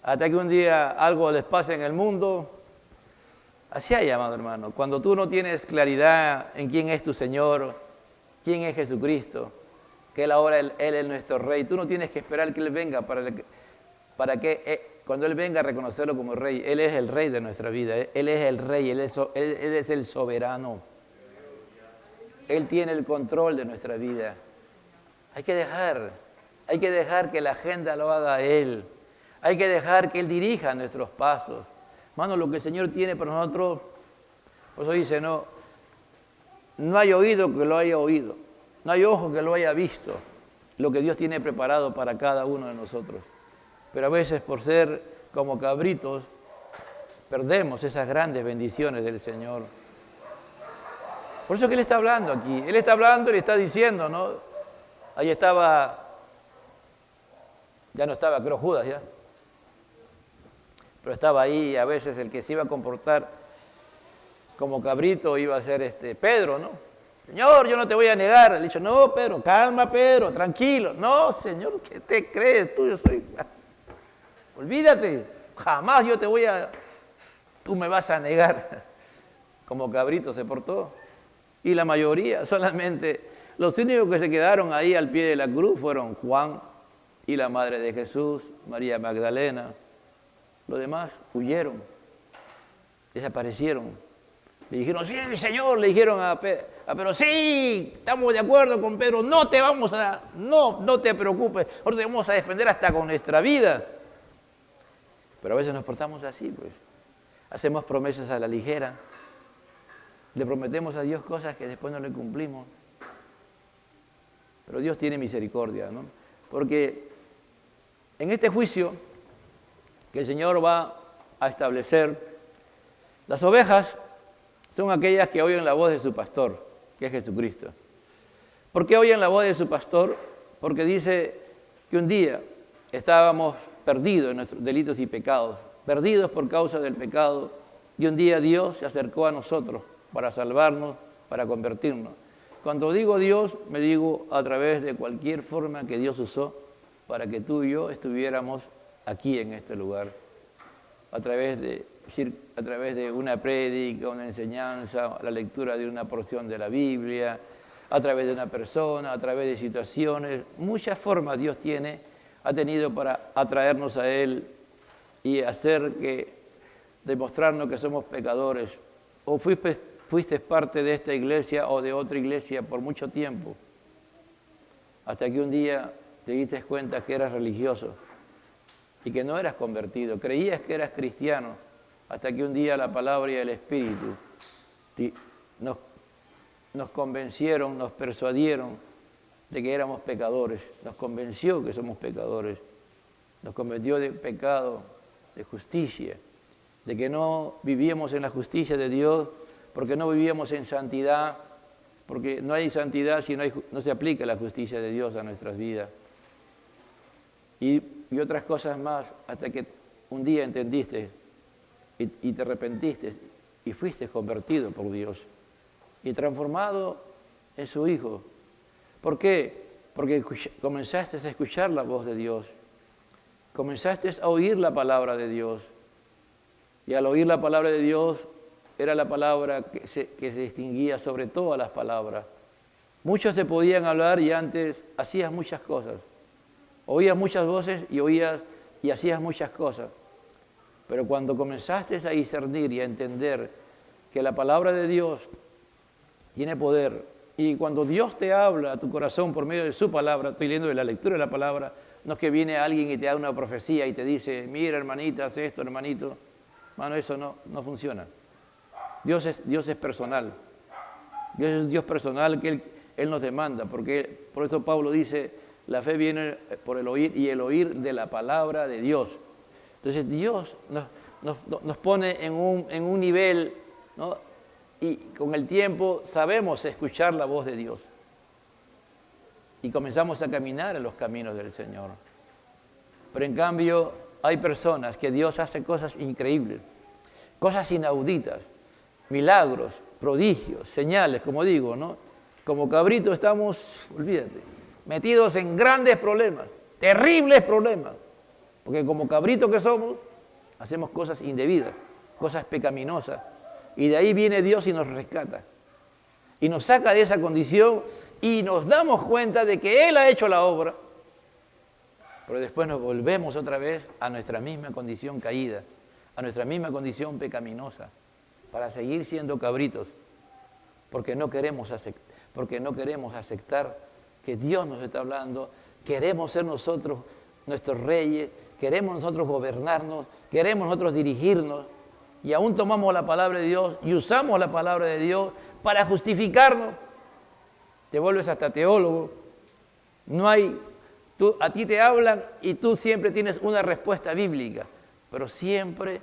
hasta que un día algo les pase en el mundo. Así hay, amado hermano, cuando tú no tienes claridad en quién es tu Señor, quién es Jesucristo, que Él ahora Él es nuestro Rey, tú no tienes que esperar que Él venga para que cuando Él venga a reconocerlo como Rey. Él es el Rey de nuestra vida, Él es el Rey, Él es el soberano. Él tiene el control de nuestra vida. Hay que dejar que la agenda lo haga Él. Hay que dejar que Él dirija nuestros pasos. Hermano, lo que el Señor tiene para nosotros, por eso dice, no hay oído que lo haya oído, no hay ojo que lo haya visto, lo que Dios tiene preparado para cada uno de nosotros. Pero a veces por ser como cabritos, perdemos esas grandes bendiciones del Señor. Por eso que Él está hablando aquí. Él está hablando y le está diciendo, ¿no? Ahí estaba, ya no estaba, creo, Judas ya. Pero estaba ahí, a veces el que se iba a comportar como cabrito iba a ser Pedro, ¿no? Señor, yo no te voy a negar. Le he dicho, no, Pedro, calma, Pedro, tranquilo. No, Señor, ¿qué te crees tú? Yo soy... Olvídate, jamás tú me vas a negar. Como cabrito se portó. Y la mayoría, solamente, los únicos que se quedaron ahí al pie de la cruz fueron Juan y la madre de Jesús, María Magdalena. Los demás huyeron, desaparecieron. Le dijeron, sí, Señor, le dijeron a Pedro, sí, estamos de acuerdo con Pedro, no te preocupes, nosotros te vamos a defender hasta con nuestra vida. Pero a veces nos portamos así, pues. Hacemos promesas a la ligera. Le prometemos a Dios cosas que después no le cumplimos. Pero Dios tiene misericordia, ¿no? Porque en este juicio que el Señor va a establecer, las ovejas son aquellas que oyen la voz de su pastor, que es Jesucristo. ¿Por qué oyen la voz de su pastor? Porque dice que un día estábamos perdidos en nuestros delitos y pecados, perdidos por causa del pecado, y un día Dios se acercó a nosotros para salvarnos, para convertirnos. Cuando digo Dios, me digo a través de cualquier forma que Dios usó para que tú y yo estuviéramos aquí en este lugar, a través de una prédica, una enseñanza, la lectura de una porción de la Biblia, a través de una persona, a través de situaciones. Muchas formas Dios ha tenido para atraernos a Él y demostrarnos que somos pecadores. O fuiste parte de esta iglesia o de otra iglesia por mucho tiempo, hasta que un día te diste cuenta que eras religioso y que no eras convertido, creías que eras cristiano, hasta que un día la palabra y el Espíritu nos convencieron, nos persuadieron de que éramos pecadores, nos convenció que somos pecadores, nos convenció de pecado, de justicia, de que no vivíamos en la justicia de Dios, porque no vivíamos en santidad, porque no hay santidad si no se aplica la justicia de Dios a nuestras vidas. Y otras cosas más, hasta que un día entendiste y te arrepentiste y fuiste convertido por Dios y transformado en su Hijo. ¿Por qué? Porque comenzaste a escuchar la voz de Dios. Comenzaste a oír la palabra de Dios. Y al oír la palabra de Dios, era la palabra que se distinguía sobre todas las palabras. Muchos te podían hablar y antes hacías muchas cosas. Oías muchas voces y oías y hacías muchas cosas. Pero cuando comenzaste a discernir y a entender que la palabra de Dios tiene poder, y cuando Dios te habla a tu corazón por medio de su palabra, estoy leyendo de la lectura de la palabra, no es que viene alguien y te da una profecía y te dice, mira hermanita, haz esto, hermanito. Mano, eso no funciona. Dios es personal. Dios es un Dios personal que Él nos demanda, porque por eso Pablo dice, la fe viene por el oír y el oír de la palabra de Dios. Entonces Dios nos pone en un nivel, ¿no? Y con el tiempo sabemos escuchar la voz de Dios. Y comenzamos a caminar en los caminos del Señor. Pero en cambio hay personas que Dios hace cosas increíbles, cosas inauditas, milagros, prodigios, señales, como digo, ¿no? Como cabritos estamos, olvídate, metidos en grandes problemas, terribles problemas. Porque como cabritos que somos, hacemos cosas indebidas, cosas pecaminosas. Y de ahí viene Dios y nos rescata. Y nos saca de esa condición y nos damos cuenta de que Él ha hecho la obra. Pero después nos volvemos otra vez a nuestra misma condición caída, a nuestra misma condición pecaminosa, para seguir siendo cabritos. Porque no queremos aceptar que Dios nos está hablando, queremos ser nosotros nuestros reyes, queremos nosotros gobernarnos, queremos nosotros dirigirnos, y aún tomamos la palabra de Dios y usamos la palabra de Dios para justificarnos. Te vuelves hasta teólogo. A ti te hablan y tú siempre tienes una respuesta bíblica, pero siempre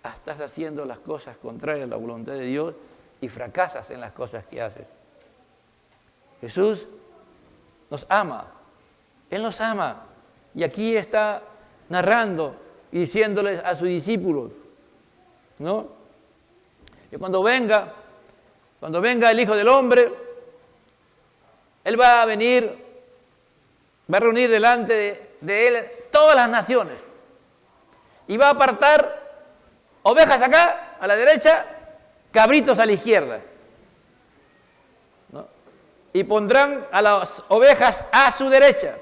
estás haciendo las cosas contrarias a la voluntad de Dios y fracasas en las cosas que haces. Jesús nos ama. Él nos ama. Y aquí está narrando y diciéndoles a sus discípulos, ¿no? Y cuando venga el Hijo del Hombre, Él va a venir, va a reunir delante de Él todas las naciones y va a apartar ovejas acá, a la derecha, cabritos a la izquierda, ¿no? Y pondrán a las ovejas a su derecha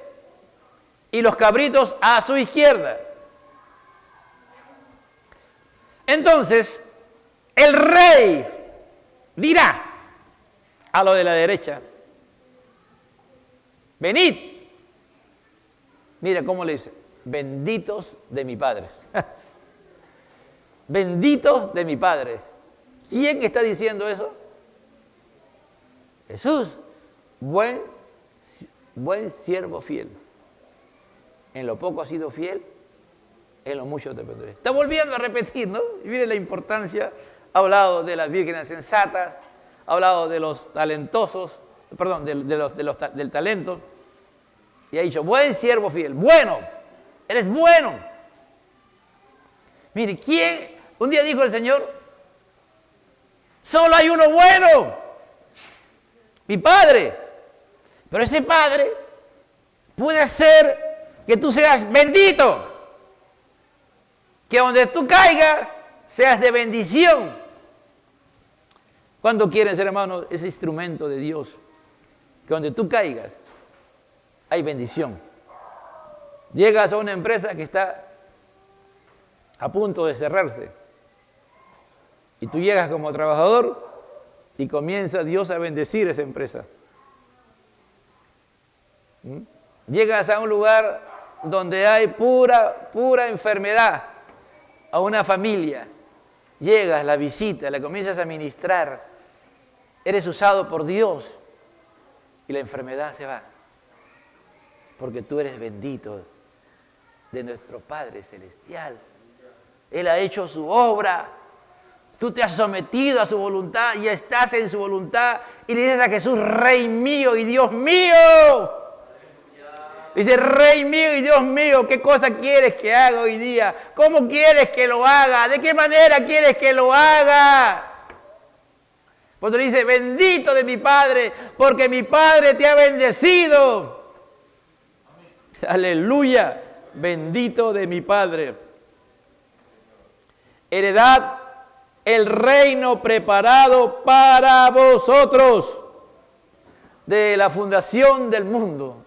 y los cabritos a su izquierda. Entonces, el rey dirá a lo de la derecha, venid. Mira cómo le dice, benditos de mi Padre. Benditos de mi Padre. ¿Quién está diciendo eso? Jesús, buen siervo fiel. En lo poco has sido fiel, en lo mucho te pondré. Está volviendo a repetir, ¿no? Y mire la importancia. Ha hablado de las vírgenes sensatas, ha hablado de los talentosos, perdón, del talento. Y ha dicho, buen siervo fiel, bueno, eres bueno. Mire, ¿quién? Un día dijo el Señor, solo hay uno bueno, mi Padre. Pero ese Padre puede hacer que tú seas bendito. Que donde tú caigas, seas de bendición. ¿Cuánto quieren ser, hermanos, ese instrumento de Dios? Que donde tú caigas, hay bendición. Llegas a una empresa que está a punto de cerrarse. Y tú llegas como trabajador y comienza Dios a bendecir esa empresa. Llegas a un lugar donde hay pura enfermedad, a una familia. Llegas, la visitas, la comienzas a ministrar. Eres usado por Dios y la enfermedad se va. Porque tú eres bendito de nuestro Padre Celestial. Él ha hecho su obra. Tú te has sometido a su voluntad y estás en su voluntad. Y le dices a Jesús, Rey mío y Dios mío. Dice, Rey mío y Dios mío, ¿qué cosa quieres que haga hoy día? ¿Cómo quieres que lo haga? ¿De qué manera quieres que lo haga? Pues le dice, bendito de mi Padre, porque mi Padre te ha bendecido. Aleluya, bendito de mi Padre. Heredad el reino preparado para vosotros de la fundación del mundo.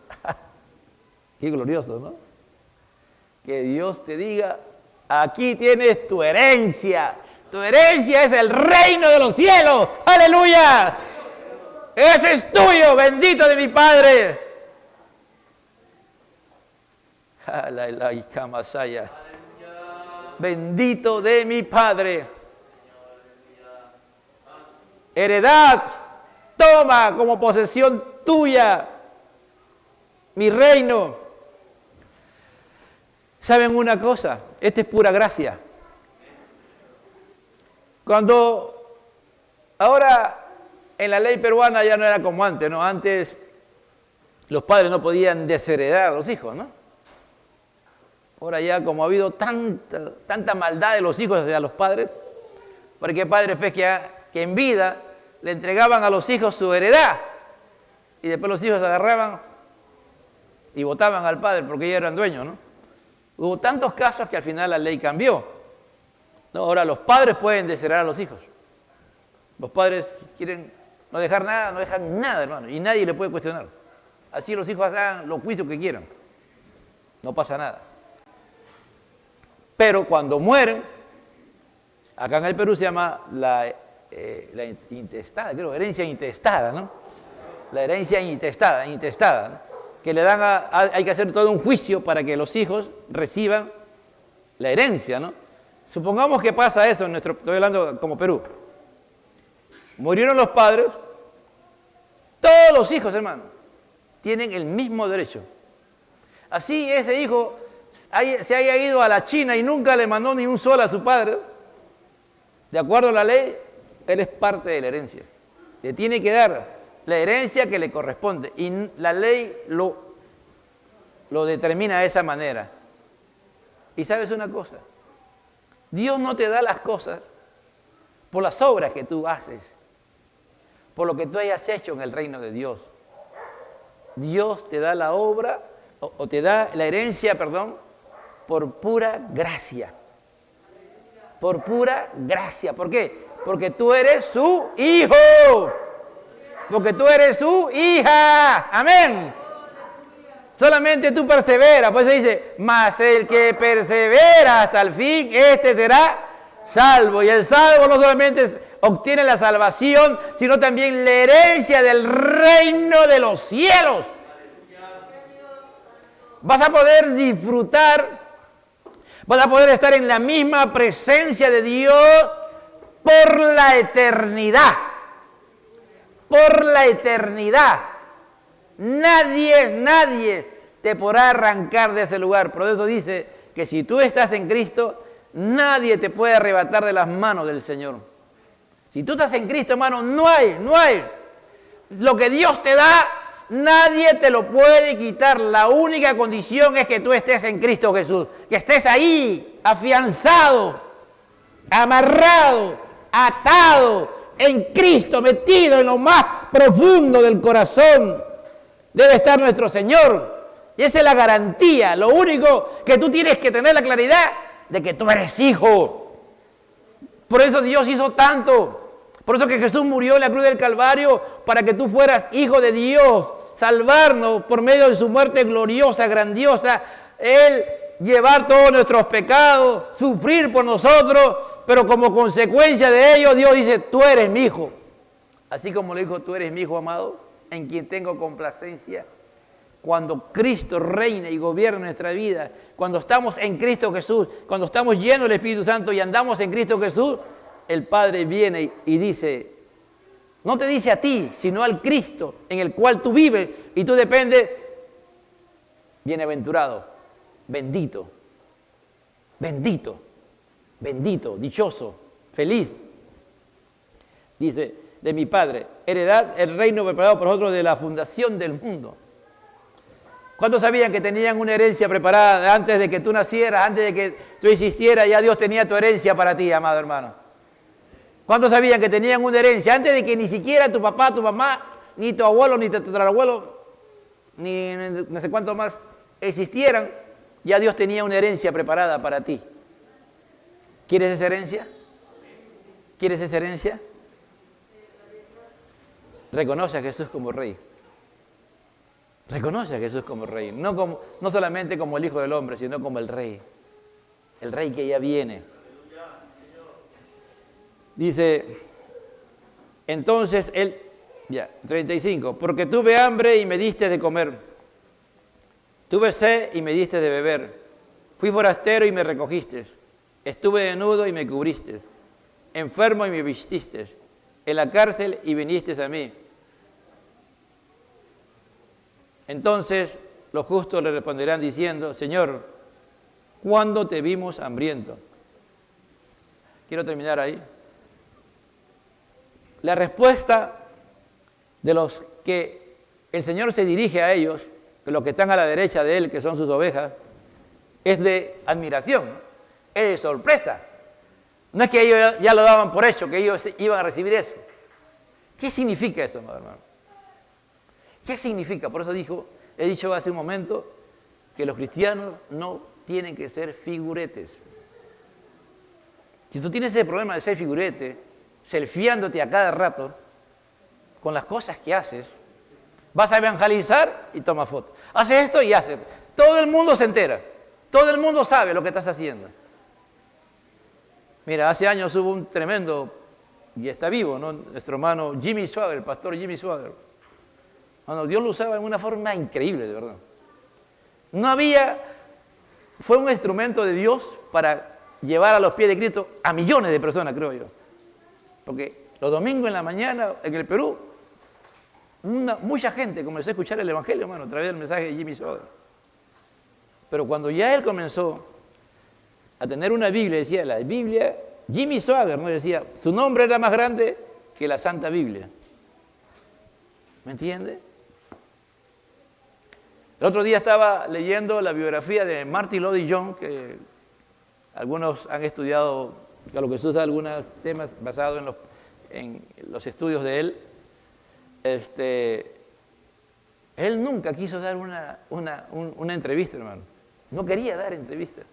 Qué glorioso, ¿no? Que Dios te diga, aquí tienes tu herencia. Tu herencia es el reino de los cielos. Aleluya. Ese es tuyo, bendito de mi Padre. Bendito de mi Padre. Heredad, toma como posesión tuya mi reino. ¿Saben una cosa? Esta es pura gracia. Ahora en la ley peruana ya no era como antes, ¿no? Antes los padres no podían desheredar a los hijos, ¿no? Ahora ya como ha habido tanta maldad de los hijos hacia los padres, porque hay padres pues, que en vida le entregaban a los hijos su heredad y después los hijos agarraban y votaban al padre porque ellos eran dueños, ¿no? Hubo tantos casos que al final la ley cambió. ¿No? Ahora los padres pueden desheredar a los hijos. Los padres quieren no dejar nada, no dejan nada, hermano, y nadie le puede cuestionar. Así los hijos hagan los juicios que quieran. No pasa nada. Pero cuando mueren, acá en el Perú se llama la intestada, creo, herencia intestada, ¿no? La herencia intestada, ¿no? Que le dan hay que hacer todo un juicio para que los hijos reciban la herencia, ¿no? Supongamos que pasa eso estoy hablando como Perú. Murieron los padres, todos los hijos, hermano, tienen el mismo derecho. Así ese hijo se haya ido a la China y nunca le mandó ni un sol a su padre, de acuerdo a la ley, él es parte de la herencia. Le tiene que dar la herencia que le corresponde. Y la ley lo determina de esa manera. Y sabes una cosa, Dios no te da las cosas por las obras que tú haces, por lo que tú hayas hecho en el reino de Dios. Dios te da la obra, o te da la herencia, perdón, por pura gracia. Por pura gracia. ¿Por qué? Porque tú eres su hijo. Porque tú eres su hija. Amén. Solamente tú perseveras. Pues se dice, mas el que persevera hasta el fin, este será salvo. Y el salvo no solamente obtiene la salvación, sino también la herencia del reino de los cielos. Vas a poder disfrutar, vas a poder estar en la misma presencia de Dios por la eternidad. Por la eternidad. Nadie te podrá arrancar de ese lugar. Por eso dice que si tú estás en Cristo, nadie te puede arrebatar de las manos del Señor. Si tú estás en Cristo, hermano, no hay. Lo que Dios te da, nadie te lo puede quitar. La única condición es que tú estés en Cristo Jesús. Que estés ahí, afianzado, amarrado, atado, en Cristo, metido en lo más profundo del corazón. Debe estar nuestro Señor. Y esa es la garantía. Lo único que tú tienes que tener la claridad de que tú eres hijo. Por eso Dios hizo tanto. Por eso que Jesús murió en la cruz del Calvario para que tú fueras hijo de Dios. Salvarnos por medio de su muerte gloriosa, grandiosa. Él llevar todos nuestros pecados, sufrir por nosotros, pero como consecuencia de ello Dios dice, tú eres mi hijo. Así como le dijo, tú eres mi hijo amado, en quien tengo complacencia. Cuando Cristo reina y gobierna nuestra vida, cuando estamos en Cristo Jesús, cuando estamos llenos del Espíritu Santo y andamos en Cristo Jesús, el Padre viene y dice, no te dice a ti, sino al Cristo en el cual tú vives y tú dependes, bienaventurado, bendito, dichoso, feliz. Dice, de mi Padre, heredad el reino preparado por nosotros de la fundación del mundo. ¿Cuántos sabían que tenían una herencia preparada antes de que tú nacieras, antes de que tú existieras? Ya Dios tenía tu herencia para ti, amado hermano. ¿Cuántos sabían que tenían una herencia antes de que ni siquiera tu papá, tu mamá, ni tu abuelo, ni tu tatarabuelo, ni no sé cuánto más, existieran, ya Dios tenía una herencia preparada para ti. ¿Quieres esa herencia? ¿Quieres esa herencia? Reconoce a Jesús como Rey. Reconoce a Jesús como Rey. No solamente como el Hijo del Hombre, sino como el Rey. El Rey que ya viene. Dice, entonces él, 35, porque tuve hambre y me diste de comer. Tuve sed y me diste de beber. Fui forastero y me recogiste. Estuve desnudo y me cubriste. Enfermo y me vististe. En la cárcel y viniste a mí. Entonces los justos le responderán diciendo, Señor, ¿cuándo te vimos hambriento? Quiero terminar ahí. La respuesta de los que el Señor se dirige a ellos, de los que están a la derecha de Él, que son sus ovejas, es de admiración, es de sorpresa. No es que ellos ya lo daban por hecho, que ellos iban a recibir eso. ¿Qué significa eso, hermano? ¿Qué significa? Por eso he dicho hace un momento que los cristianos no tienen que ser figuretes. Si tú tienes ese problema de ser figurete, selfiándote a cada rato con las cosas que haces, vas a evangelizar y toma fotos. Haces esto y haces. Todo el mundo se entera. Todo el mundo sabe lo que estás haciendo. Mira, hace años hubo un tremendo, y está vivo, ¿no? Nuestro hermano Jimmy Swaggart, el pastor Jimmy Swaggart. Bueno, Dios lo usaba en una forma increíble, de verdad. Fue un instrumento de Dios para llevar a los pies de Cristo a millones de personas, creo yo. Porque los domingos en la mañana, en el Perú, mucha gente comenzó a escuchar el Evangelio, hermano, a través del mensaje de Jimmy Swaggart. Pero cuando ya él comenzó a tener una Biblia, decía, la Biblia, Jimmy Swaggart, ¿no? Decía, su nombre era más grande que la Santa Biblia. ¿Me entiende? El otro día estaba leyendo la biografía de Martin Lloyd-Jones, que algunos han estudiado, a lo que se usa algunos temas basados en los estudios de él. Él nunca quiso dar una entrevista, hermano. No quería dar entrevistas.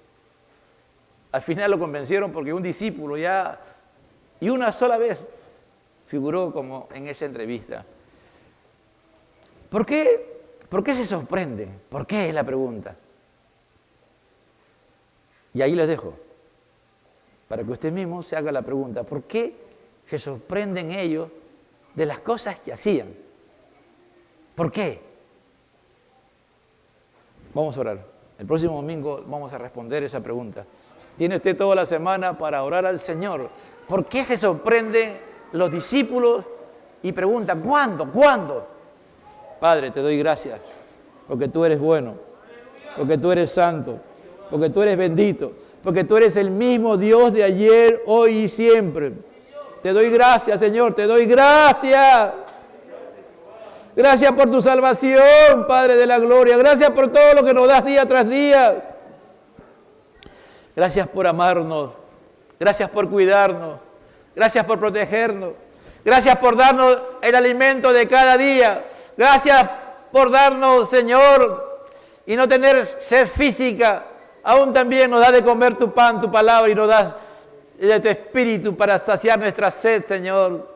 Al final lo convencieron porque un discípulo y una sola vez figuró como en esa entrevista. ¿Por qué se sorprenden? ¿Por qué es la pregunta? Y ahí les dejo, para que usted mismo se haga la pregunta. ¿Por qué se sorprenden ellos de las cosas que hacían? ¿Por qué? Vamos a orar. El próximo domingo vamos a responder esa pregunta. Tiene usted toda la semana para orar al Señor. ¿Por qué se sorprenden los discípulos y preguntan, ¿cuándo? ¿Cuándo? Padre, te doy gracias porque tú eres bueno, porque tú eres santo, porque tú eres bendito, porque tú eres el mismo Dios de ayer, hoy y siempre. Te doy gracias, Señor, te doy gracias. Gracias por tu salvación, Padre de la gloria. Gracias por todo lo que nos das día tras día. Gracias por amarnos. Gracias por cuidarnos. Gracias por protegernos. Gracias por darnos el alimento de cada día. Gracias por darnos, Señor, y no tener sed física. Aún también nos das de comer tu pan, tu palabra, y nos das de tu espíritu para saciar nuestra sed, Señor.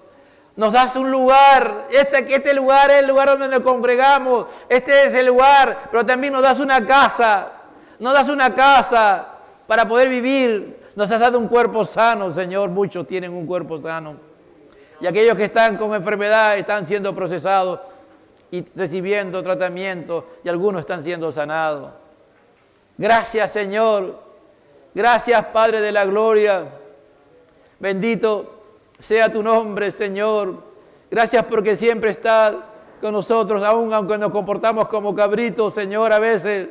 Nos das un lugar, este lugar es el lugar donde nos congregamos, este es el lugar, pero también nos das una casa para poder vivir. Nos has dado un cuerpo sano, Señor, muchos tienen un cuerpo sano. Y aquellos que están con enfermedad están siendo procesados y recibiendo tratamiento, y algunos están siendo sanados. Gracias, Señor. Gracias, Padre de la gloria. Bendito sea tu nombre, Señor. Gracias porque siempre estás con nosotros, aun aunque nos comportamos como cabritos, Señor. A veces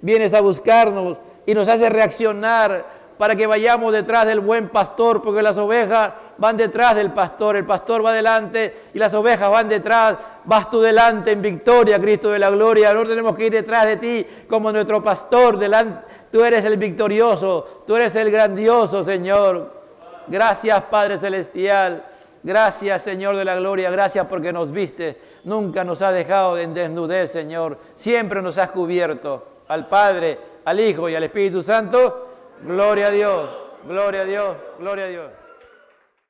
vienes a buscarnos y nos haces reaccionar para que vayamos detrás del buen pastor, porque las ovejas van detrás del pastor. El pastor va delante y las ovejas van detrás. Vas tú delante en victoria, Cristo de la gloria. No tenemos que ir detrás de ti como nuestro pastor. Tú eres el victorioso, tú eres el grandioso, Señor. Gracias, Padre Celestial. Gracias, Señor de la gloria. Gracias porque nos viste. Nunca nos has dejado en desnudez, Señor. Siempre nos has cubierto. al Padre, al Hijo y al Espíritu Santo. Gloria a Dios, gloria a Dios, gloria a Dios.